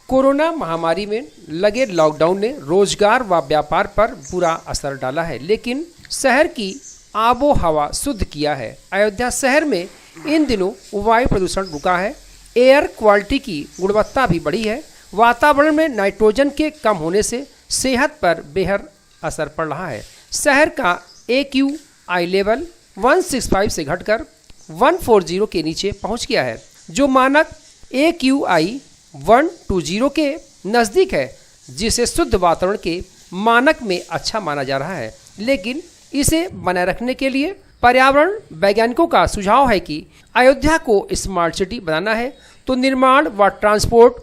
Corona महामारी में लगे लॉकडाउन ने रोजगार व व्यापार पर बुरा असर डाला है, लेकिन शहर की आबो हवा शुद्ध किया है। अयोध्या शहर में इन दिनों वायु प्रदूषण रुका है, एयर क्वालिटी की गुणवत्ता भी बढ़ी है। वातावरण में नाइट्रोजन के कम होने से सेहत पर बेहद असर पड़ रहा है। शहर का AQI लेवल 165 से घटकर 140 के नीचे पहुंच गया है, जो मानक AQI 120 के नज़दीक है, जिसे शुद्ध वातावरण के मानक में अच्छा माना जा रहा है। लेकिन इसे बनाए रखने के लिए पर्यावरण वैज्ञानिकों का सुझाव है कि अयोध्या को स्मार्ट सिटी बनाना है तो निर्माण व ट्रांसपोर्ट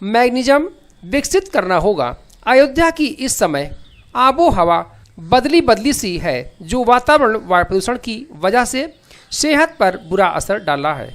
मैकेनिज्म विकसित करना होगा। अयोध्या की इस समय आबो हवा बदली सी है, जो वातावरण वायु प्रदूषण की वजह से सेहत पर बुरा असर डाला है।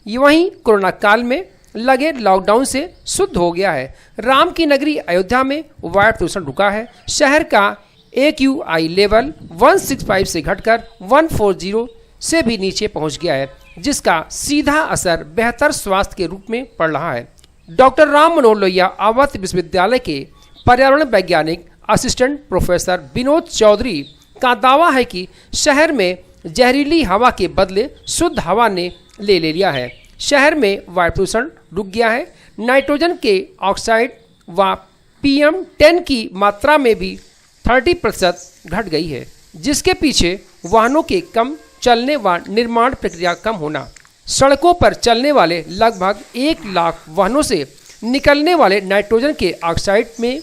वहीं कोरोना काल में लगे लॉकडाउन से शुद्ध हो गया है। राम की नगरी अयोध्या में वायु प्रदूषण रुका है। शहर का AQI लेवल 165 से घटकर 140 से भी नीचे पहुंच गया है, जिसका सीधा असर बेहतर स्वास्थ्य के रूप में पड़ रहा है। डॉक्टर राम मनोहर लोहिया अवध विश्वविद्यालय के पर्यावरण वैज्ञानिक असिस्टेंट प्रोफेसर विनोद चौधरी का दावा है कि शहर में जहरीली हवा के बदले शुद्ध हवा ने ले लिया है। शहर में वायु प्रदूषण रुक गया है। नाइट्रोजन के ऑक्साइड व PM10 की मात्रा में भी 30% घट गई है, जिसके पीछे वाहनों के कम चलने व निर्माण प्रक्रिया कम होना, सड़कों पर चलने वाले लगभग 1 लाख वाहनों से निकलने वाले नाइट्रोजन के ऑक्साइड में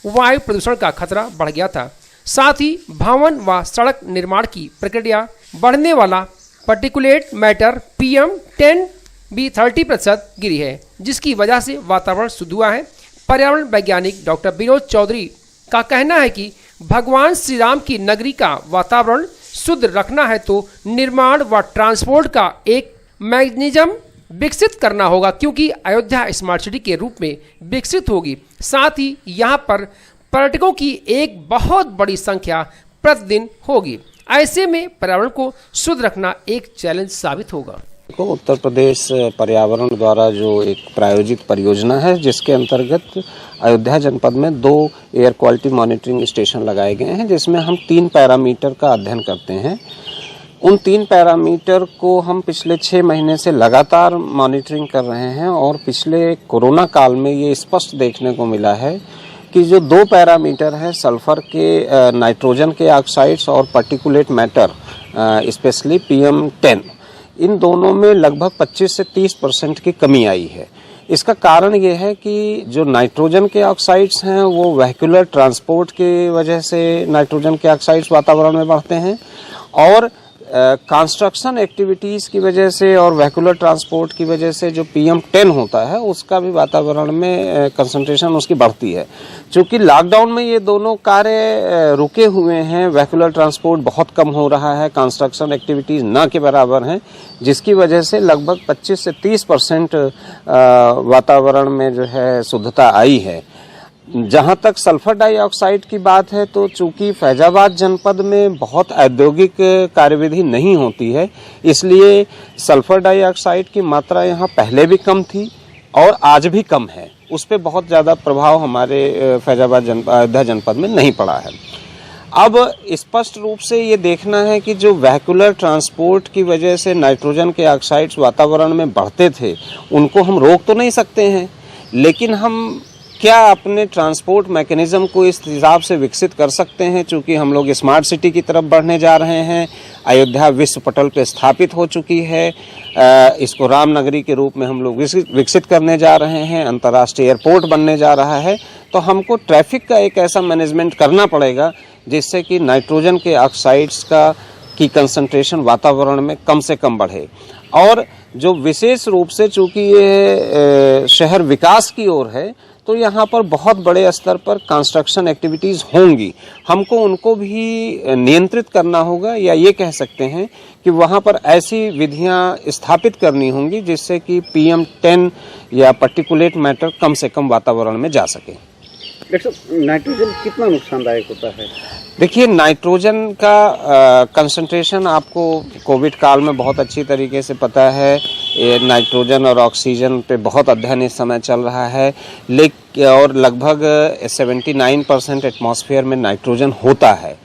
वायु प्रदूषण का खतरा बढ़ गया था। साथ ही भवन व सड़क निर्माण की प्रक्रिया बढ़ने वाला पार्टिकुलेट मैटर PM10 भी 30% गिरी है, जिसकी वजह से वातावरण शुद्ध हुआ है। पर्यावरण वैज्ञानिक डॉक्टर विनोद चौधरी का कहना है कि भगवान श्री राम की नगरी का वातावरण शुद्ध रखना है तो निर्माण व ट्रांसपोर्ट का एक मैकेनिज्म विकसित करना होगा, क्योंकि अयोध्या स्मार्ट सिटी के रूप में विकसित होगी। साथ ही यहाँ पर पर्यटकों की एक बहुत बड़ी संख्या प्रतिदिन होगी। ऐसे में पर्यावरण को शुद्ध रखना एक चैलेंज साबित होगा। उत्तर प्रदेश पर्यावरण द्वारा जो एक प्रायोजित परियोजना है, जिसके अंतर्गत अयोध्या जनपद में 2 एयर क्वालिटी मॉनिटरिंग स्टेशन लगाए गए हैं, जिसमें हम 3 पैरामीटर का अध्ययन करते हैं। उन 3 पैरामीटर को हम पिछले 6 महीने से लगातार मॉनिटरिंग कर रहे हैं और पिछले कोरोना काल में ये स्पष्ट देखने को मिला है कि जो 2 पैरामीटर है, सल्फर के नाइट्रोजन के ऑक्साइड्स और पार्टिकुलेट मैटर स्पेशली PM10, इन दोनों में लगभग 25 से 30% की कमी आई है। इसका कारण ये है कि जो नाइट्रोजन के ऑक्साइड्स हैं वो वेहिकुलर ट्रांसपोर्ट की वजह से नाइट्रोजन के ऑक्साइड्स वातावरण में बढ़ते हैं और कंस्ट्रक्शन एक्टिविटीज़ की वजह से और वेहिकुलर ट्रांसपोर्ट की वजह से जो PM10 होता है उसका भी वातावरण में कंसंट्रेशन उसकी बढ़ती है। चूँकि लॉकडाउन में ये दोनों कार्य रुके हुए हैं, वेहिकुलर ट्रांसपोर्ट बहुत कम हो रहा है, कंस्ट्रक्शन एक्टिविटीज़ न के बराबर हैं, जिसकी वजह से लगभग 25 से 30% वातावरण में जो है शुद्धता आई है। जहां तक सल्फर डाइऑक्साइड की बात है तो चूंकि फैजाबाद जनपद में बहुत औद्योगिक कार्यविधि नहीं होती है, इसलिए सल्फर डाइऑक्साइड की मात्रा यहां पहले भी कम थी और आज भी कम है। उस पर बहुत ज़्यादा प्रभाव हमारे फैजाबाद अयोध्या जनपद में नहीं पड़ा है। अब स्पष्ट रूप से ये देखना है कि जो वेहिकुलर ट्रांसपोर्ट की वजह से नाइट्रोजन के ऑक्साइड्स वातावरण में बढ़ते थे, उनको हम रोक तो नहीं सकते हैं, लेकिन हम क्या अपने ट्रांसपोर्ट मैकेनिज्म को इस हिसाब से विकसित कर सकते हैं। चूँकि हम लोग स्मार्ट सिटी की तरफ बढ़ने जा रहे हैं, अयोध्या विश्व पटल पे स्थापित हो चुकी है, इसको राम नगरी के रूप में हम लोग विकसित करने जा रहे हैं, अंतर्राष्ट्रीय एयरपोर्ट बनने जा रहा है, तो हमको ट्रैफिक का एक ऐसा मैनेजमेंट करना पड़ेगा जिससे कि नाइट्रोजन के ऑक्साइड्स की कंसंट्रेशन वातावरण में कम से कम बढ़े। और जो विशेष रूप से चूँकि ये शहर विकास की ओर है, तो यहाँ पर बहुत बड़े स्तर पर कंस्ट्रक्शन एक्टिविटीज़ होंगी, हमको उनको भी नियंत्रित करना होगा, या ये कह सकते हैं कि वहाँ पर ऐसी विधियाँ स्थापित करनी होंगी जिससे कि PM10 या पार्टिकुलेट मैटर कम से कम वातावरण में जा सके। डॉक्टर साहब, नाइट्रोजन कितना नुकसानदायक होता है? देखिए, नाइट्रोजन का कंसंट्रेशन आपको कोविड काल में बहुत अच्छी तरीके से पता है। ये नाइट्रोजन और ऑक्सीजन पे बहुत अध्ययन इस समय चल रहा है, और लगभग 79% एटमॉस्फेयर में नाइट्रोजन होता है।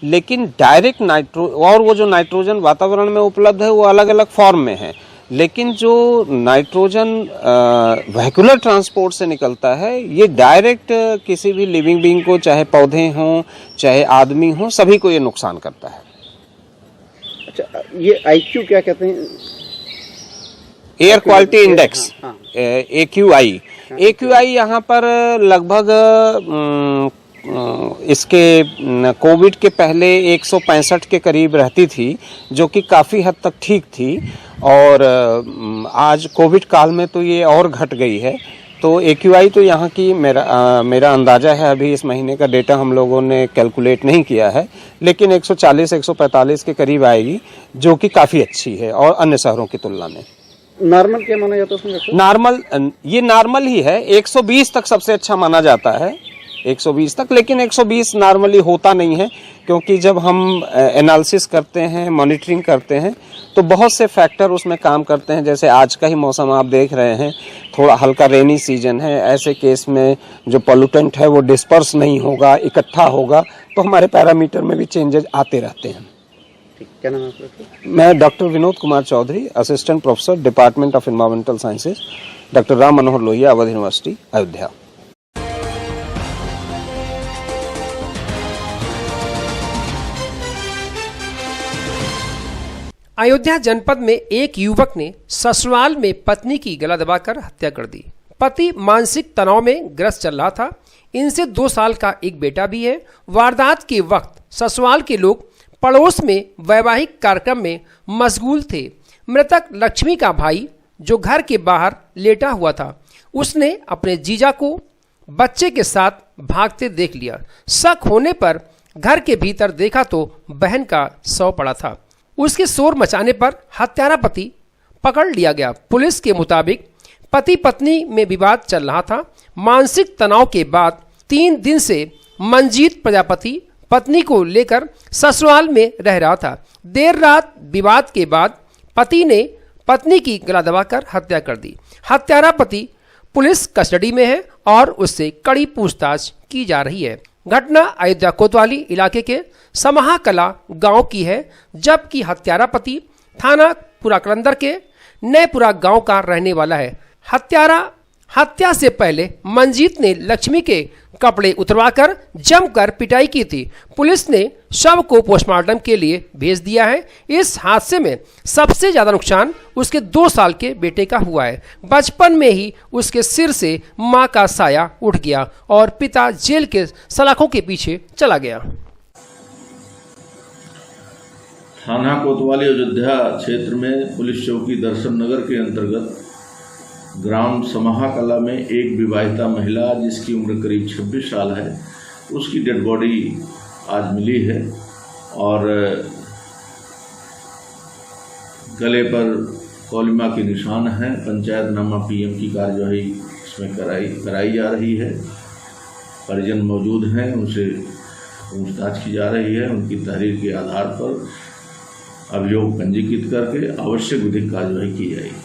लेकिन डायरेक्ट और वो जो नाइट्रोजन वातावरण में उपलब्ध है वो अलग अलग फॉर्म में है, लेकिन जो नाइट्रोजन वेहिकुलर ट्रांसपोर्ट से निकलता है ये डायरेक्ट किसी भी लिविंग बीइंग को, चाहे पौधे हों चाहे आदमी हों, सभी को ये नुकसान करता है। अच्छा, ये IQ क्या कहते हैं? एयर क्वालिटी इंडेक्स, हाँ। AQI। AQI यहाँ पर लगभग इसके कोविड के पहले 165 के करीब रहती थी, जो कि काफ़ी हद तक ठीक थी, और आज कोविड काल में तो ये और घट गई है। तो AQI तो यहाँ की मेरा अंदाज़ा है, अभी इस महीने का डेटा हम लोगों ने कैलकुलेट नहीं किया है, लेकिन 140-145 के करीब आएगी, जो कि काफ़ी अच्छी है और अन्य शहरों की तुलना में। नॉर्मल क्या माना जाता है उसमें? नॉर्मल ही है। 120 तक सबसे अच्छा माना जाता है, 120 तक, लेकिन 120 नॉर्मली होता नहीं है, क्योंकि जब हम एनालिसिस करते हैं, मॉनिटरिंग करते हैं, तो बहुत से फैक्टर उसमें काम करते हैं। जैसे आज का ही मौसम आप देख रहे हैं, थोड़ा हल्का रेनी सीजन है, ऐसे केस में जो पोल्यूटेंट है वो डिस्पर्स नहीं होगा, इकट्ठा होगा, तो हमारे पैरामीटर में भी चेंजेस आते रहते हैं। क्या नाम है आपका? मैं doctor Vinod Kumar Chaudhary, assistant professor, department of environmental sciences, doctor Ram Manohar Lohia, Awadh university, Ayodhya. Ayodhya जनपद में एक युवक ने ससुराल में पत्नी की गला दबाकर हत्या कर दी। पति मानसिक तनाव में ग्रस्त चल रहा था। इनसे 2 साल का एक बेटा भी है। वारदात के वक्त ससुराल के लोग पड़ोस में वैवाहिक कार्यक्रम में मशगूल थे। मृतक लक्ष्मी का भाई, जो घर के बाहर लेटा हुआ था, उसने अपने जीजा को बच्चे के साथ भागते देख लिया। शक होने पर घर के भीतर देखा तो बहन का शव पड़ा था। उसके शोर मचाने पर हत्यारा पति पकड़ लिया गया। पुलिस के मुताबिक पति पत्नी में विवाद चल रहा था। मानसिक तनाव के बाद 3 दिन से मंजीत प्रजापति पत्नी को लेकर ससुराल में रह रहा था। देर रात विवाद के बाद पति ने पत्नी की गला दबाकर हत्या कर दी। हत्यारा पति पुलिस कस्टडी में है और उससे कड़ी पूछताछ की जा रही है। घटना अयोध्या कोतवाली इलाके के समाहा कला गांव की है, जबकि हत्यारा पति थाना पुराकलंदर के नएपुरा गांव का रहने वाला है। हत्या से पहले मंजीत ने लक्ष्मी के कपड़े उतरवाकर जमकर पिटाई की थी। पुलिस ने शव को पोस्टमार्टम के लिए भेज दिया है। इस हादसे में सबसे ज्यादा नुकसान उसके 2 साल के बेटे का हुआ है। बचपन में ही उसके सिर से मां का साया उठ गया और पिता जेल के सलाखों के पीछे चला गया। थाना कोतवाली अयोध्या क्षेत्र में पुलिस चौकी दर्शन नगर के अंतर्गत ग्राम समाहा कला में एक विवाहिता महिला, जिसकी उम्र करीब 26 साल है, उसकी डेड बॉडी आज मिली है और गले पर कॉलिमा के निशान हैं। पंचायतनामा PM की कार्यवाही इसमें कराई जा रही है। परिजन मौजूद हैं, उनसे पूछताछ की जा रही है। उनकी तहरीर के आधार पर अभियोग पंजीकृत करके आवश्यक विधिक कार्यवाही की जाएगी।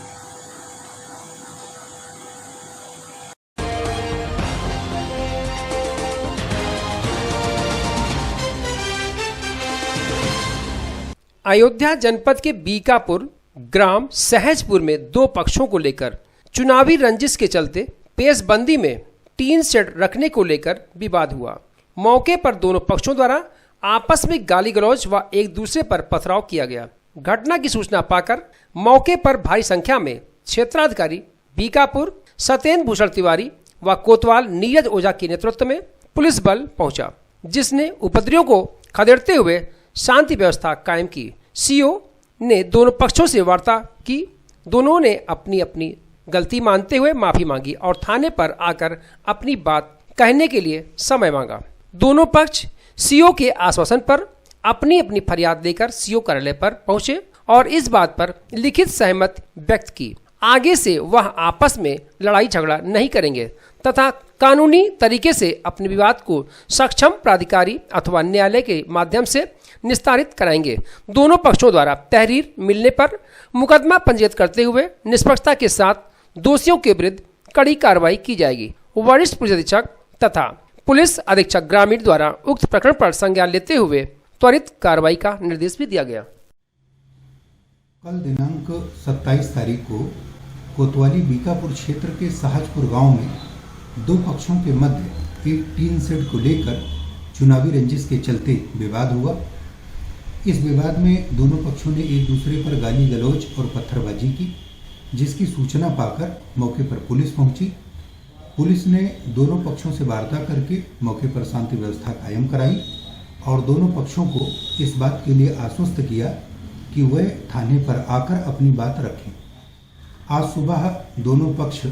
अयोध्या जनपद के बीकापुर ग्राम सहजपुर में 2 पक्षों को लेकर चुनावी रंजिश के चलते पेशबंदी में टीन शेड रखने को लेकर विवाद हुआ। मौके पर दोनों पक्षों द्वारा आपस में गाली गलौज व एक दूसरे पर पथराव किया गया। घटना की सूचना पाकर मौके पर भारी संख्या में क्षेत्राधिकारी बीकापुर सत्येंद्र भूषण तिवारी व कोतवाल नीरज ओझा के नेतृत्व में पुलिस बल पहुंचा, जिसने उपद्रवियों को खदेड़ते हुए शांति व्यवस्था कायम की। CO ने दोनों पक्षों से वार्ता की। दोनों ने अपनी अपनी गलती मानते हुए माफी मांगी और थाने पर आकर अपनी बात कहने के लिए समय मांगा। दोनों पक्ष CO के आश्वासन पर अपनी अपनी फरियाद लेकर CO कार्यालय पर पहुंचे और इस बात पर लिखित सहमति व्यक्त की। आगे से वह आपस में लड़ाई झगड़ा नहीं करेंगे तथा कानूनी तरीके से अपने विवाद को सक्षम प्राधिकारी अथवा न्यायालय के माध्यम से निस्तारित कराएंगे। दोनों पक्षों द्वारा तहरीर मिलने पर मुकदमा पंजीकृत करते हुए निष्पक्षता के साथ दोषियों के विरुद्ध कड़ी कार्रवाई की जाएगी। वरिष्ठ पुलिस अधीक्षक तथा पुलिस अधीक्षक ग्रामीण द्वारा उक्त प्रकरण पर संज्ञान लेते हुए त्वरित कार्रवाई का निर्देश भी दिया गया। कल दिनांक 27 तारीख को कोतवाली बीकापुर क्षेत्र के साहजपुर गांव में दो पक्षों के मध्य एक टीन शेड को लेकर चुनावी रंजिश के चलते विवाद हुआ। इस विवाद में दोनों पक्षों ने एक दूसरे पर गाली गलौज और पत्थरबाजी की, जिसकी सूचना पाकर मौके पर पुलिस पहुंची। पुलिस ने दोनों पक्षों से वार्ता करके मौके पर शांति व्यवस्था कायम कराई और दोनों पक्षों को इस बात के लिए आश्वस्त किया कि वह थाने पर आकर अपनी बात रखें। आज सुबह दोनों पक्ष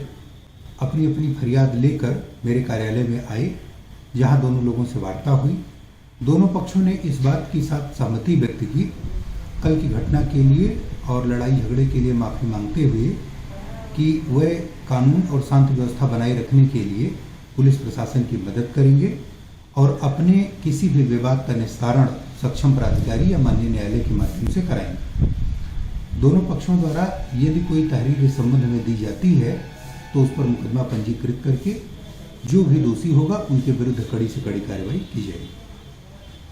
अपनी अपनी फरियाद लेकर मेरे कार्यालय में आए, जहां दोनों लोगों से वार्ता हुई। दोनों पक्षों ने इस बात की साथ सहमति व्यक्त की कल की घटना के लिए और लड़ाई झगड़े के लिए माफ़ी मांगते हुए कि वह कानून और शांति व्यवस्था बनाए रखने के लिए पुलिस प्रशासन की मदद करेंगे और अपने किसी भी विवाद का निस्तारण सक्षम प्राधिकारी या माननीय न्यायालय के माध्यम से कराएंगे। दोनों पक्षों द्वारा यदि कोई तहरीर इस संबंध में दी जाती है तो उस पर मुकदमा पंजीकृत करके जो भी दोषी होगा उनके विरुद्ध कड़ी से कड़ी कार्रवाई की जाएगी।